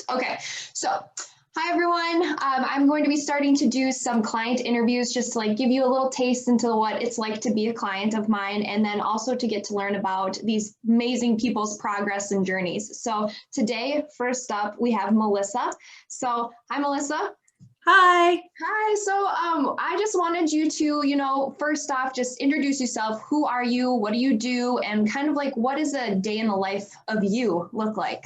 Okay, so hi everyone. I'm going to be starting to do some client interviews just to like give you a little taste into what it's like to be a client of mine, and then also to get to learn about these amazing people's progress and journeys. So today, first up, we have Melissa. So hi, Melissa. Hi. Hi. So I just wanted you to, first off, just introduce yourself. Who are you? What do you do? And kind of like, what does a day in the life of you look like?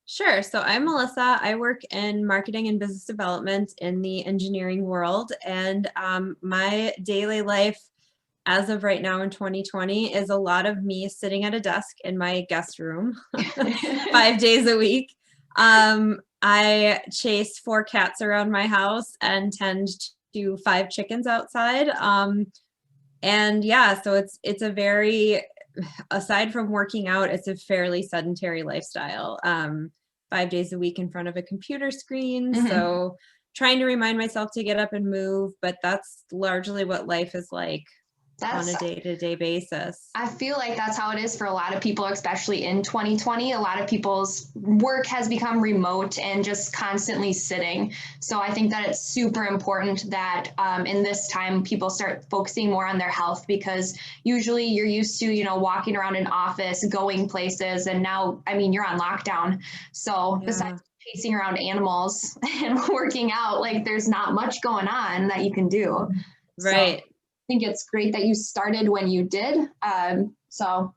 Sure. So I'm Melissa. I work in marketing and business development in the engineering world. And my daily life as of right now in 2020 is a lot of me sitting at a desk in my guest room 5 days a week. I chase 4 cats around my house and tend to 5 chickens outside. And yeah, so it's a very, aside from working out, it's a fairly sedentary lifestyle. 5 days a week in front of a computer screen. Mhm. So trying to remind myself to get up and move, but that's largely what life is like on a day-to-day basis. I feel like that's how it is for a lot of people, especially in 2020. A lot of people's work has become remote and just constantly sitting. So I think that it's super important that in this time people start focusing more on their health, because usually you're used to, walking around an office, going places, and now, I mean, you're on lockdown. So besides chasing around animals and working out, like there's not much going on that you can do. Right. So I think it's great that you started when you did. So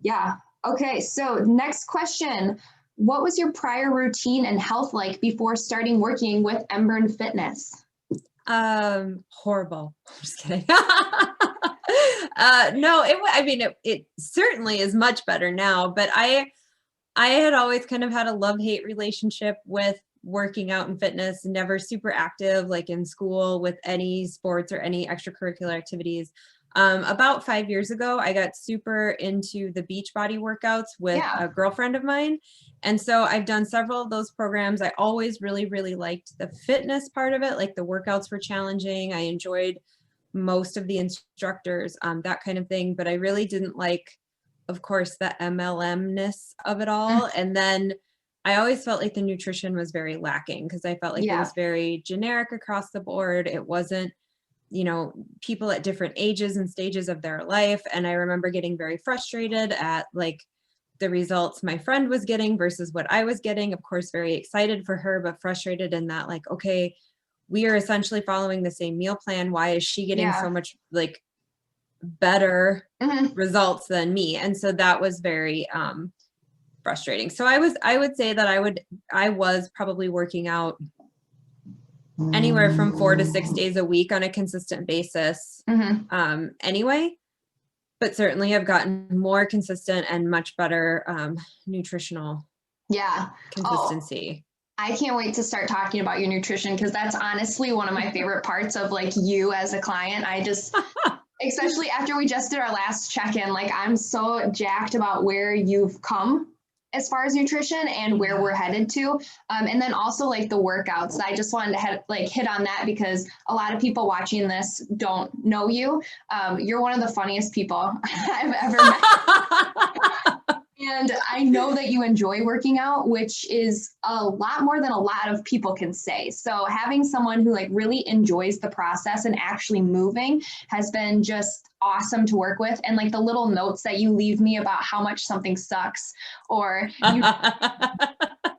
yeah. Okay. So next question. What was your prior routine and health like before starting working with EmBurn Fitness? Horrible. I'm just kidding. No, it certainly is much better now, but I had always kind of had a love-hate relationship with working out and fitness, never super active like in school with any sports or any extracurricular activities. About 5 years ago, I got super into the beach body workouts with a girlfriend of mine. And so I've done several of those programs. I always really, really liked the fitness part of it. Like the workouts were challenging. I enjoyed most of the instructors, that kind of thing. But I really didn't like, of course, the MLM-ness of it all. And then I always felt like the nutrition was very lacking because I felt like it was very generic across the board. It wasn't, people at different ages and stages of their life. And I remember getting very frustrated at like the results my friend was getting versus what I was getting. Of course, very excited for her, but frustrated in that, like, okay, we are essentially following the same meal plan. Why is she getting so much like better results than me? And so that was very frustrating. So I would say that I was probably working out anywhere from 4 to 6 days a week on a consistent basis anyway, but certainly I've gotten more consistent and much better nutritional consistency. I can't wait to start talking about your nutrition, because that's honestly one of my favorite parts of like you as a client. I just especially after we just did our last check-in, like I'm so jacked about where you've come as far as nutrition and where we're headed to. And then also like the workouts. I just wanted to hit on that because a lot of people watching this don't know you. You're one of the funniest people I've ever met. And I know that you enjoy working out, which is a lot more than a lot of people can say. So having someone who like really enjoys the process and actually moving has been just awesome to work with. And like the little notes that you leave me about how much something sucks, or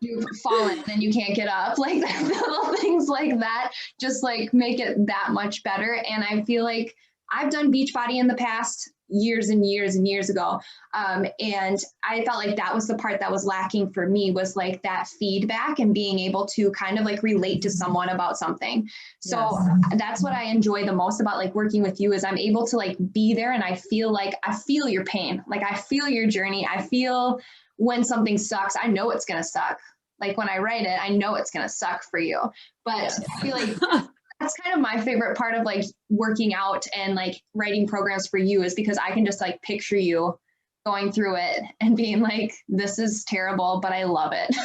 you've fallen and you can't get up, like little things like that just like make it that much better. And I feel like I've done Beachbody in the past years and years and years ago. And I felt like that was the part that was lacking for me, was like that feedback and being able to kind of like relate to someone about something. So that's what I enjoy the most about like working with you, is I'm able to like be there and I feel your pain. Like I feel your journey. I feel when something sucks, I know it's going to suck. Like when I write it, I know it's going to suck for you, but I feel like that's kind of my favorite part of like working out and like writing programs for you, is because I can just like picture you going through it and being like, this is terrible, but I love it.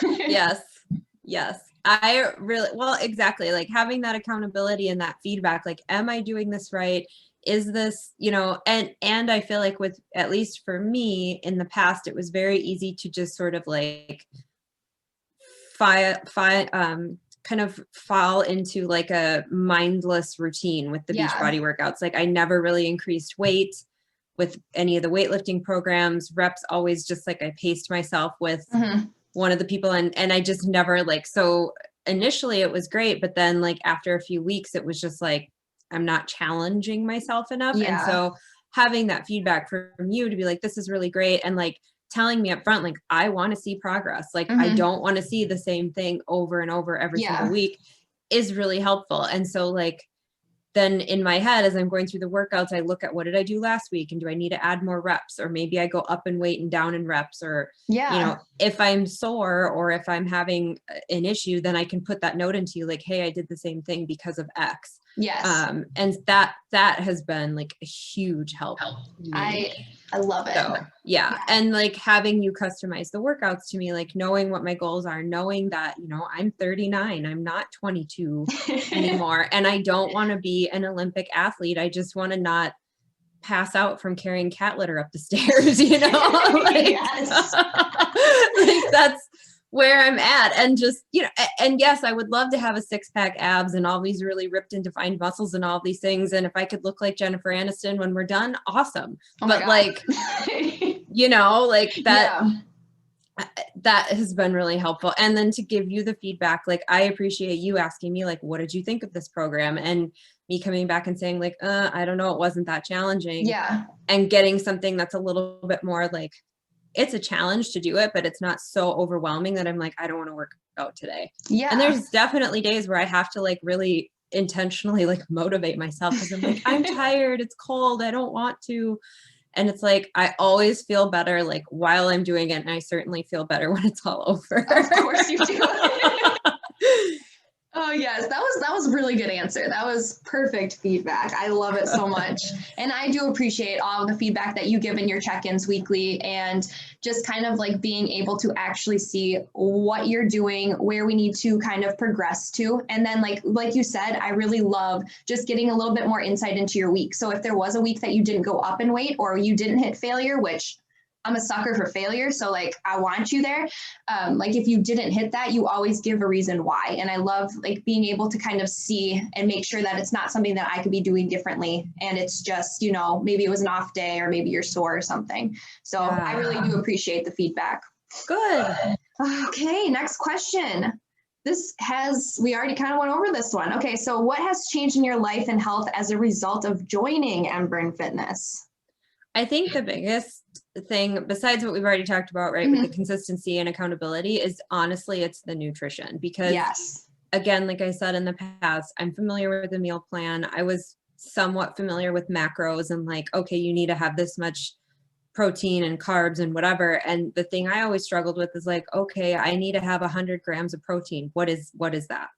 Yes. I really, well, exactly. Like having that accountability and that feedback, like, am I doing this right? Is this, and I feel like with, at least for me in the past, it was very easy to just sort of like kind of fall into like a mindless routine with the Beachbody workouts. Like I never really increased weight with any of the weightlifting programs. Reps always just like I paced myself with one of the people, and I just never like, so initially it was great, but then like after a few weeks it was just like I'm not challenging myself enough. And so having that feedback from you to be like, this is really great, and like telling me up front, like I want to see progress, like I don't want to see the same thing over and over every single week, is really helpful. And so like then in my head, as I'm going through the workouts, I look at what did I do last week, and do I need to add more reps, or maybe I go up in weight and down in reps, or you know, if I'm sore or if I'm having an issue, then I can put that note into you like, hey, I did the same thing because of X. And that has been like a huge help. I love it. So, yeah. And like having you customize the workouts to me, like knowing what my goals are, knowing that, you know, I'm 39, I'm not 22 anymore. And I don't want to be an Olympic athlete. I just want to not pass out from carrying cat litter up the stairs, you know, like, like that's where I'm at. And just, you know, and yes, I would love to have a 6-pack abs and all these really ripped and defined muscles and all these things. And if I could look like Jennifer Aniston when we're done, awesome. But like, you know, like that, that has been really helpful. And then to give you the feedback, like I appreciate you asking me, like, what did you think of this program? And me coming back and saying like, I don't know, it wasn't that challenging. And getting something that's a little bit more like, it's a challenge to do it, but it's not so overwhelming that I'm like, I don't want to work out today. And there's definitely days where I have to like really intentionally like motivate myself, because I'm like, I'm tired, it's cold, I don't want to. And it's like, I always feel better like while I'm doing it. And I certainly feel better when it's all over. Of course you do. Oh yes, that was a really good answer. That was perfect feedback. I love it so much. And I do appreciate all of the feedback that you give in your check-ins weekly, and just kind of like being able to actually see what you're doing, where we need to kind of progress to. And then like you said, I really love just getting a little bit more insight into your week. So if there was a week that you didn't go up in weight, or you didn't hit failure, which I'm a sucker for failure. So like, I want you there. Like if you didn't hit that, you always give a reason why. And I love like being able to kind of see and make sure that it's not something that I could be doing differently. And it's just, you know, maybe it was an off day, or maybe you're sore or something. So I really do appreciate the feedback. Good. Okay. Next question. We already kind of went over this one. Okay. So what has changed in your life and health as a result of joining EmBurn Fitness? I think the biggest thing, besides what we've already talked about, right, with the consistency and accountability, is honestly, it's the nutrition. Because again, like I said in the past, I'm familiar with the meal plan. I was somewhat familiar with macros and like, okay, you need to have this much protein and carbs and whatever. And the thing I always struggled with is like, okay, I need to have 100 grams of protein. What is that?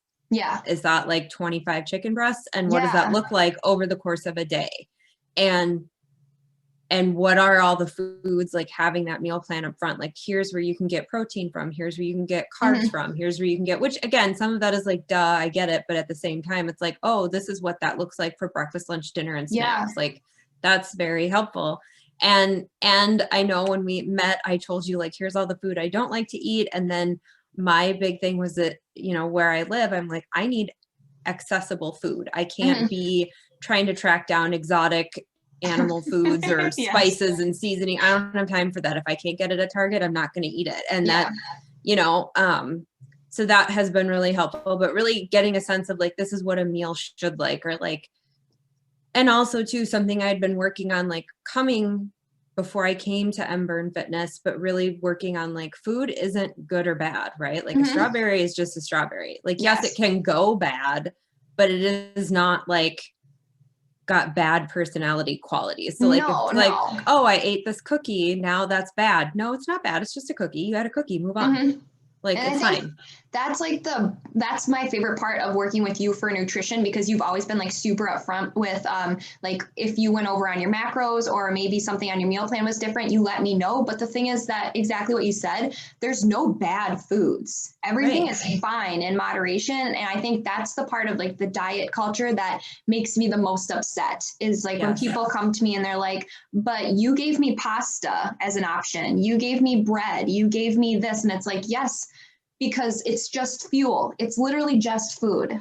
Is that like 25 chicken breasts? And what does that look like over the course of a day? And what are all the foods, like having that meal plan up front, like here's where you can get protein from, here's where you can get carbs from, here's where you can get, which again, some of that is like, duh, I get it. But at the same time, it's like, oh, this is what that looks like for breakfast, lunch, dinner, and snacks. Like that's very helpful. And I know when we met, I told you like, here's all the food I don't like to eat. And then my big thing was that, you know, where I live, I'm like, I need accessible food. I can't be trying to track down exotic animal foods or spices and seasoning. I don't have time for that. If I can't get it at Target, I'm not going to eat it. And that, you know, so that has been really helpful, but really getting a sense of like, this is what a meal should like, or like, and also too, something I'd been working on, like coming before I came to EmBurn Fitness, but really working on like food isn't good or bad, right? Like a strawberry is just a strawberry. Like, yes, it can go bad, but it is not like got bad personality qualities. So like, oh, I ate this cookie, now that's bad. No, it's not bad. It's just a cookie. You had a cookie, move on. Like, and it's fine. That's like that's my favorite part of working with you for nutrition, because you've always been like super upfront with like if you went over on your macros or maybe something on your meal plan was different, you let me know. But the thing is that exactly what you said, there's no bad foods. Everything is fine in moderation. And I think that's the part of like the diet culture that makes me the most upset, is like when people come to me and they're like, but you gave me pasta as an option. You gave me bread. You gave me this. And it's like, yes, because it's just fuel. It's literally just food.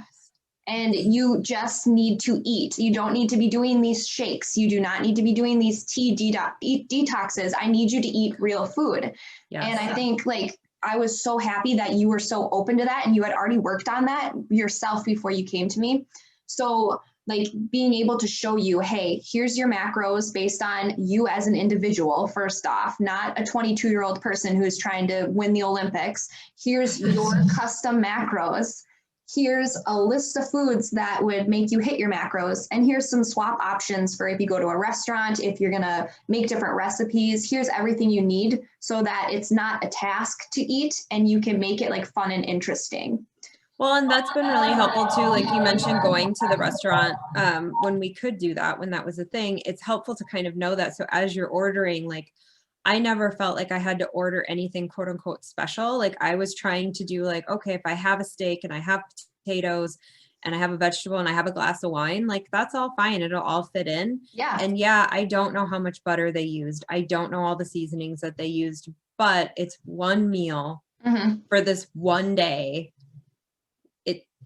And you just need to eat. You don't need to be doing these shakes. You do not need to be doing these tea detoxes. I need you to eat real food. Yes. And I think like, I was so happy that you were so open to that and you had already worked on that yourself before you came to me. So like being able to show you, hey, here's your macros based on you as an individual, first off, not a 22-year-old person who's trying to win the Olympics. Here's your custom macros. Here's a list of foods that would make you hit your macros. And here's some swap options for if you go to a restaurant, if you're going to make different recipes. Here's everything you need so that it's not a task to eat and you can make it like fun and interesting. Well, and that's been really helpful too. Like you mentioned going to the restaurant when we could do that, when that was a thing, it's helpful to kind of know that. So as you're ordering, like I never felt like I had to order anything quote unquote special. Like I was trying to do like, okay, if I have a steak and I have potatoes and I have a vegetable and I have a glass of wine, like that's all fine. It'll all fit in. Yeah. And yeah, I don't know how much butter they used. I don't know all the seasonings that they used, but it's one meal for this one day.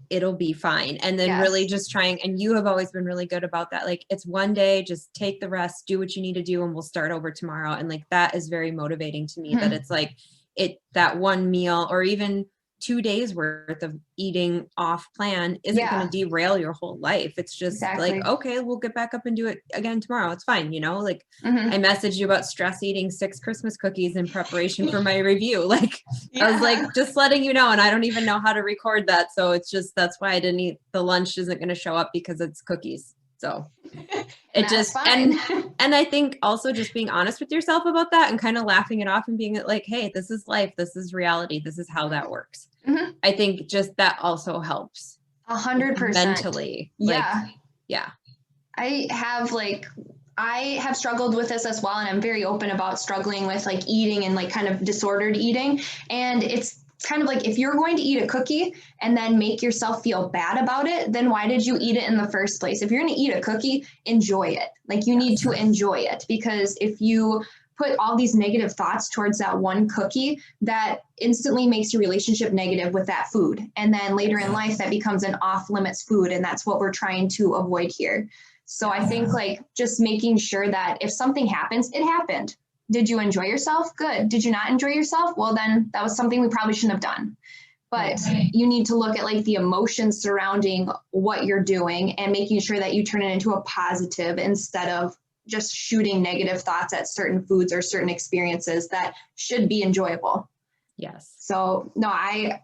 It'll be fine. And then really just trying, and you have always been really good about that. Like it's one day, just take the rest, do what you need to do, and we'll start over tomorrow. And like, that is very motivating to me that it's like that one meal or even 2 days worth of eating off plan isn't going to derail your whole life. It's just like, okay, we'll get back up and do it again tomorrow. It's fine. You know, like I messaged you about stress eating 6 Christmas cookies in preparation for my review. Like I was like, just letting you know, and I don't even know how to record that. So it's just, that's why I didn't eat. The lunch isn't going to show up because it's cookies. So it just, and I think also just being honest with yourself about that and kind of laughing it off and being like, hey, this is life. This is reality. This is how that works. I think just that also helps 100% mentally. Yeah. Like, yeah. I have struggled with this as well. And I'm very open about struggling with like eating and like kind of disordered eating. And it's kind of like, if you're going to eat a cookie and then make yourself feel bad about it, then why did you eat it in the first place? If you're going to eat a cookie, enjoy it. Like you need to enjoy it, because if you put all these negative thoughts towards that one cookie, that instantly makes your relationship negative with that food. And then later in life, that becomes an off limits food. And that's what we're trying to avoid here. So I think like just making sure that if something happens, it happened. Did you enjoy yourself? Good. Did you not enjoy yourself? Well, then that was something we probably shouldn't have done. But you need to look at like the emotions surrounding what you're doing and making sure that you turn it into a positive instead of just shooting negative thoughts at certain foods or certain experiences that should be enjoyable. Yes. So no, I